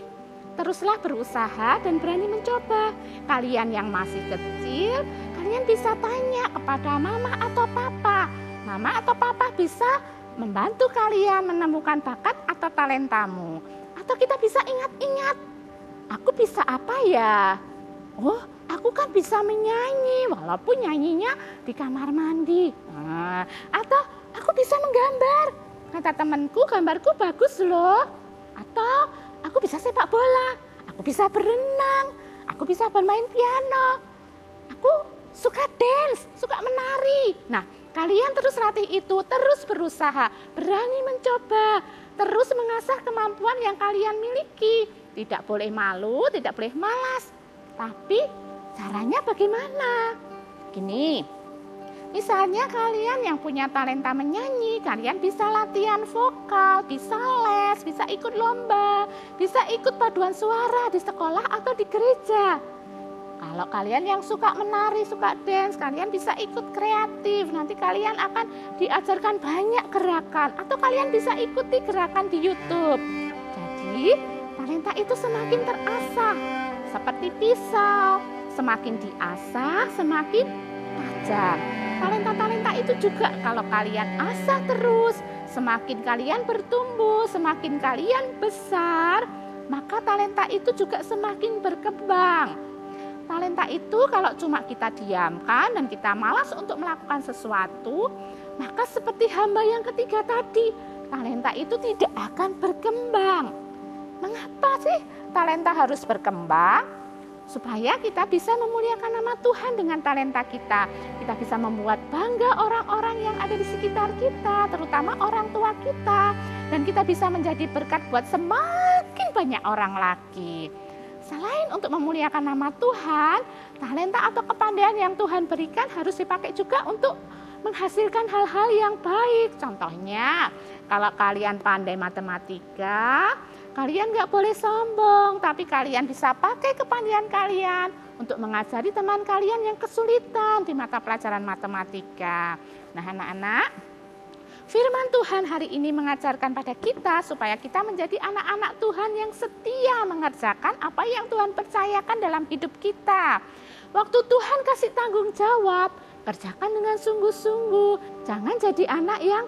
Speaker 7: Teruslah berusaha dan berani mencoba. Kalian yang masih kecil, kalian bisa tanya kepada mama atau papa. Mama atau papa bisa membantu kalian menemukan bakat atau talentamu. Atau kita bisa ingat-ingat, aku bisa apa ya? Oh, aku kan bisa menyanyi, walaupun nyanyinya di kamar mandi. Nah, atau aku bisa menggambar. Kata temanku, gambarku bagus loh. Atau aku bisa sepak bola, aku bisa berenang, aku bisa bermain piano. Aku suka dance, suka menari. Nah, kalian terus latih itu, terus berusaha, berani mencoba, terus mengasah kemampuan yang kalian miliki. Tidak boleh malu, tidak boleh malas. Tapi caranya bagaimana? Gini, misalnya kalian yang punya talenta menyanyi, kalian bisa latihan vokal, bisa les, bisa ikut lomba, bisa ikut paduan suara di sekolah atau di gereja. Kalau kalian yang suka menari, suka dance, kalian bisa ikut kreatif. Nanti kalian akan diajarkan banyak gerakan atau kalian bisa ikuti gerakan di YouTube. Jadi, talenta itu semakin terasah. Seperti pisau, semakin diasah, semakin tajam. Talenta-talenta itu juga kalau kalian asah terus, semakin kalian bertumbuh, semakin kalian besar, maka talenta itu juga semakin berkembang. Talenta itu kalau cuma kita diamkan dan kita malas untuk melakukan sesuatu, maka seperti hamba yang ketiga tadi, talenta itu tidak akan berkembang. Mengapa sih talenta harus berkembang? Supaya kita bisa memuliakan nama Tuhan dengan talenta kita. Kita bisa membuat bangga orang-orang yang ada di sekitar kita, terutama orang tua kita. Dan kita bisa menjadi berkat buat semakin banyak orang lagi. Selain untuk memuliakan nama Tuhan, talenta atau kepandaian yang Tuhan berikan harus dipakai juga untuk menghasilkan hal-hal yang baik. Contohnya, kalau kalian pandai matematika, kalian gak boleh sombong, tapi kalian bisa pakai kepandaian kalian untuk mengajari teman kalian yang kesulitan di mata pelajaran matematika. Nah anak-anak, firman Tuhan hari ini mengajarkan pada kita supaya kita menjadi anak-anak Tuhan yang setia mengerjakan apa yang Tuhan percayakan dalam hidup kita. Waktu Tuhan kasih tanggung jawab, kerjakan dengan sungguh-sungguh. Jangan jadi anak yang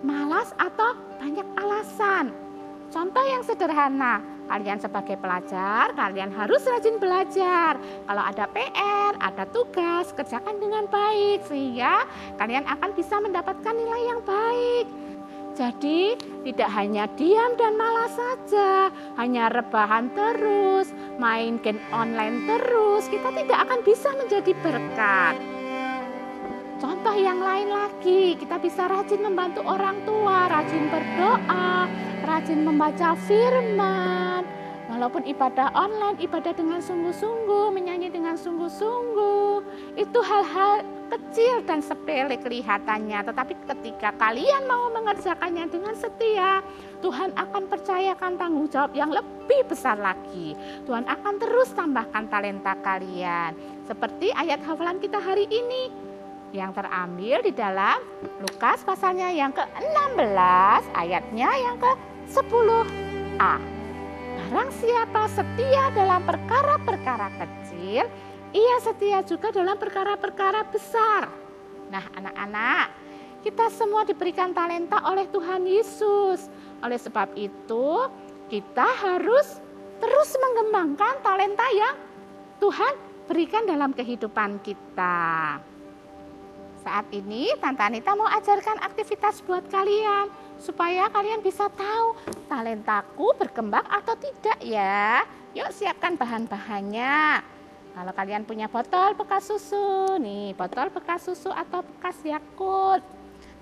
Speaker 7: malas atau banyak alasan. Contoh yang sederhana, kalian sebagai pelajar, kalian harus rajin belajar. Kalau ada PR, ada tugas, kerjakan dengan baik sehingga kalian akan bisa mendapatkan nilai yang baik. Jadi tidak hanya diam dan malas saja, hanya rebahan terus, main game online terus, kita tidak akan bisa menjadi berkat. Contoh yang lain lagi, kita bisa rajin membantu orang tua, rajin berdoa, rajin membaca firman. Walaupun ibadah online, ibadah dengan sungguh-sungguh, menyanyi dengan sungguh-sungguh. Itu hal-hal kecil dan sepele kelihatannya. Tetapi ketika kalian mau mengerjakannya dengan setia, Tuhan akan percayakan tanggung jawab yang lebih besar lagi. Tuhan akan terus tambahkan talenta kalian. Seperti ayat hafalan kita hari ini, yang terambil di dalam Lukas pasalnya yang ke-16 ayatnya yang ke-10a. Barang siapa setia dalam perkara-perkara kecil, ia setia juga dalam perkara-perkara besar. Nah anak-anak, kita semua diberikan talenta oleh Tuhan Yesus. Oleh sebab itu, kita harus terus mengembangkan talenta yang Tuhan berikan dalam kehidupan kita. Saat ini Tante Anita mau ajarkan aktivitas buat kalian supaya kalian bisa tahu talentaku berkembang atau tidak ya. Yuk siapkan bahan-bahannya. Kalau kalian punya botol bekas susu, nih botol bekas susu atau bekas Yakult.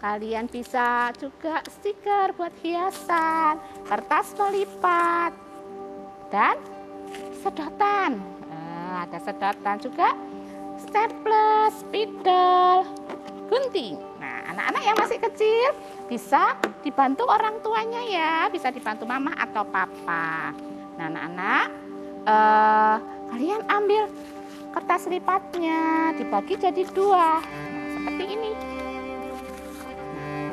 Speaker 7: Kalian bisa juga stiker buat hiasan, kertas pelipat, dan sedotan. Nah, ada sedotan juga, stapler, spidol, gunting. Nah, anak-anak yang masih kecil bisa dibantu orang tuanya ya, bisa dibantu mama atau papa. Nah anak-anak, kalian ambil kertas lipatnya, dibagi jadi 2, seperti ini.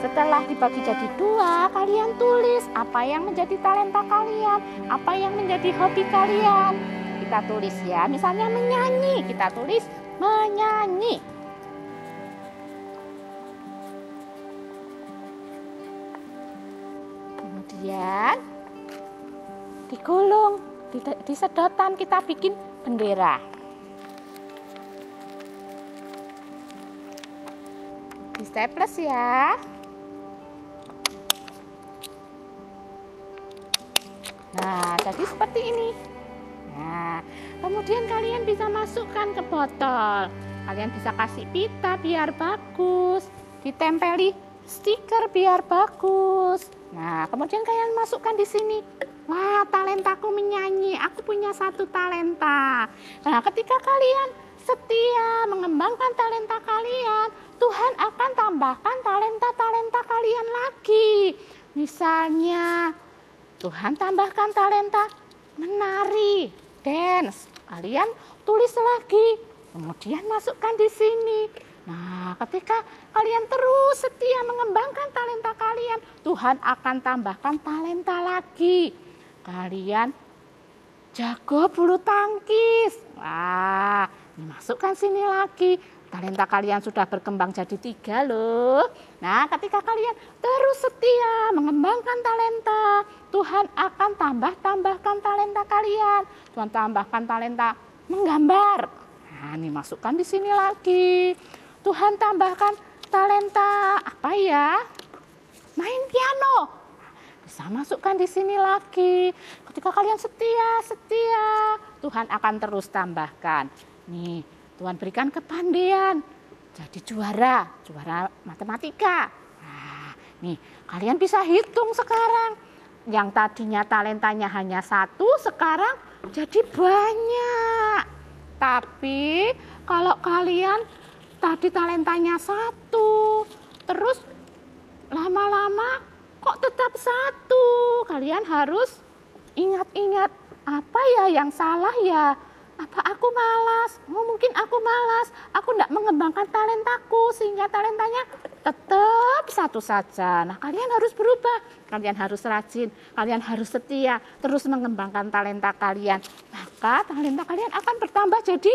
Speaker 7: Setelah dibagi jadi 2, kalian tulis apa yang menjadi talenta kalian, apa yang menjadi hobi kalian. Kita tulis ya, misalnya menyanyi, kita tulis menyanyi. Kemudian digulung, di sedotan kita bikin bendera. Di staples ya. Nah, jadi seperti ini. Nah, kemudian kalian bisa masukkan ke botol. Kalian bisa kasih pita biar bagus, ditempeli stiker biar bagus. Nah, kemudian kalian masukkan di sini. Wah, talentaku menyanyi. Aku punya 1 talenta. Nah, ketika kalian setia mengembangkan talenta kalian, Tuhan akan tambahkan talenta-talenta kalian lagi. Misalnya, Tuhan tambahkan talenta menari, dance. Kalian tulis lagi, kemudian masukkan di sini. Nah, ketika kalian terus setia mengembangkan talenta kalian, Tuhan akan tambahkan talenta lagi. Kalian jago bulu tangkis. Wah, dimasukkan sini lagi. Talenta kalian sudah berkembang jadi 3 loh. Nah, ketika kalian terus setia mengembangkan talenta, Tuhan akan tambahkan talenta kalian. Tuhan tambahkan talenta menggambar. Nah, ini masukkan di sini lagi. Tuhan tambahkan talenta apa ya? Main piano. Bisa masukkan di sini lagi. Ketika kalian setia, Tuhan akan terus tambahkan. Nih, Tuhan berikan kepandaian, jadi juara matematika. Nah, nih kalian bisa hitung sekarang. Yang tadinya talentanya hanya 1, sekarang jadi banyak. Tapi kalau kalian tadi talentanya 1, terus lama-lama kok tetap 1, kalian harus ingat-ingat apa ya yang salah ya. Apa aku malas? Mungkin aku malas. Aku tidak mengembangkan talentaku sehingga talentanya tetap 1 saja. Nah, kalian harus berubah. Kalian harus rajin. Kalian harus setia. Terus mengembangkan talenta kalian. Maka talenta kalian akan bertambah jadi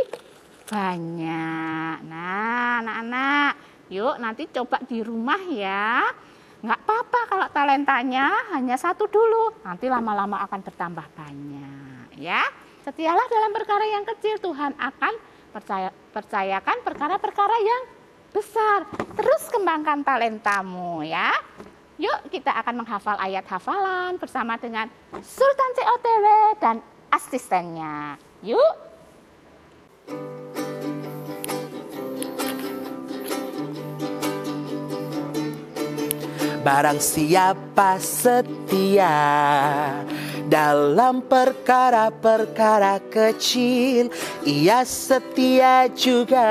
Speaker 7: banyak. Nah, anak-anak, yuk nanti coba di rumah ya. Nggak apa-apa kalau talentanya hanya 1 dulu. Nanti lama-lama akan bertambah banyak. Ya. Setialah dalam perkara yang kecil, Tuhan akan percayakan perkara-perkara yang besar. Terus kembangkan talentamu ya. Yuk kita akan menghafal ayat hafalan bersama dengan Sultan COTW dan asistennya. Yuk.
Speaker 3: Barang siapa setia dalam perkara-perkara kecil, ia setia juga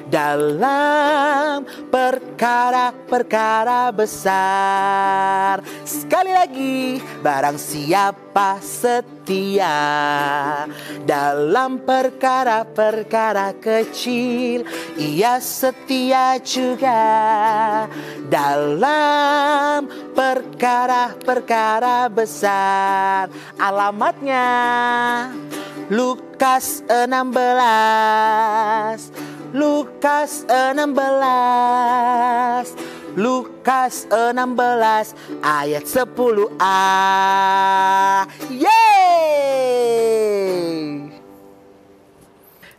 Speaker 3: dalam perkara-perkara besar. Sekali lagi, barang siapa setia dalam perkara-perkara kecil, ia setia juga dalam perkara-perkara besar. Alamatnya Lukas 16. Lukas 16. Lukas 16 ayat 10a. Yeay!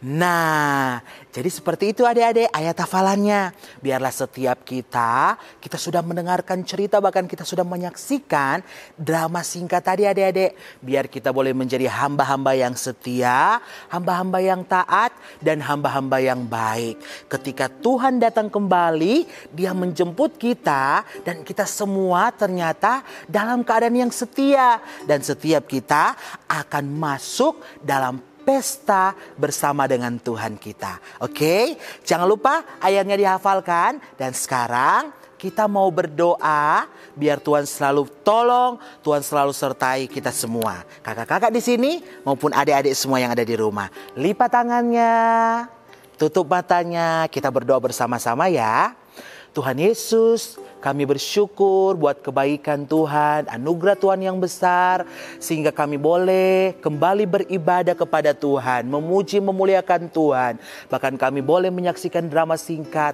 Speaker 3: Nah, jadi seperti itu adik-adik ayat hafalannya. Biarlah setiap kita sudah mendengarkan cerita, bahkan kita sudah menyaksikan drama singkat tadi adik-adik. Biar kita boleh menjadi hamba-hamba yang setia, hamba-hamba yang taat, dan hamba-hamba yang baik. Ketika Tuhan datang kembali, Dia menjemput kita dan kita semua ternyata dalam keadaan yang setia. Dan setiap kita akan masuk dalam pesta bersama dengan Tuhan kita. Oke, jangan lupa ayatnya dihafalkan. Dan sekarang kita mau berdoa biar Tuhan selalu tolong, Tuhan selalu sertai kita semua. Kakak-kakak di sini maupun adik-adik semua yang ada di rumah. Lipat tangannya, tutup matanya, kita berdoa bersama-sama ya. Tuhan Yesus, kami bersyukur buat kebaikan Tuhan, anugerah Tuhan yang besar, sehingga kami boleh kembali beribadah kepada Tuhan, memuji, memuliakan Tuhan. Bahkan kami boleh menyaksikan drama singkat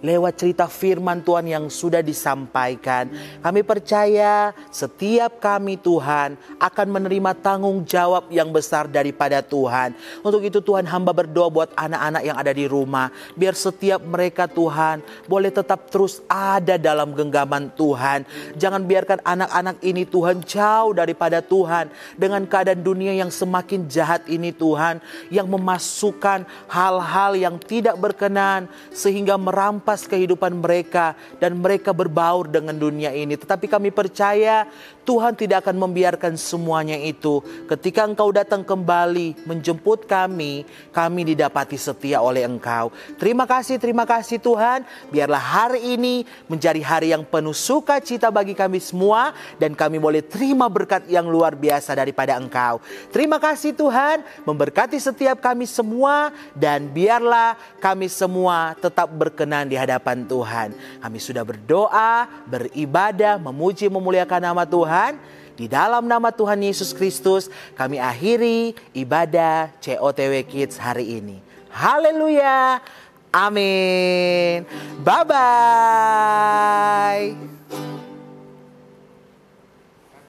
Speaker 3: lewat cerita firman Tuhan yang sudah disampaikan. Kami percaya setiap kami Tuhan akan menerima tanggung jawab yang besar daripada Tuhan. Untuk itu Tuhan, hamba berdoa buat anak-anak yang ada di rumah. Biar setiap mereka Tuhan boleh tetap terus ada dalam genggaman Tuhan. Jangan biarkan anak-anak ini Tuhan jauh daripada Tuhan. Dengan keadaan dunia yang semakin jahat ini Tuhan, yang memasukkan hal-hal yang tidak berkenan sehingga merampas kehidupan mereka dan mereka berbaur dengan dunia ini. Tetapi kami percaya Tuhan tidak akan membiarkan semuanya itu. Ketika Engkau datang kembali menjemput kami, kami didapati setia oleh Engkau. Terima kasih Tuhan. Biarlah hari ini menjadi hari yang penuh sukacita bagi kami semua, dan kami boleh terima berkat yang luar biasa daripada Engkau. Terima kasih Tuhan, memberkati setiap kami semua, dan biarlah kami semua tetap berkenan di hadapan Tuhan. Kami sudah berdoa, beribadah, memuji, memuliakan nama Tuhan. Di dalam nama Tuhan Yesus Kristus, kami akhiri ibadah COTW Kids hari ini. Haleluya. Amin. Bye-bye.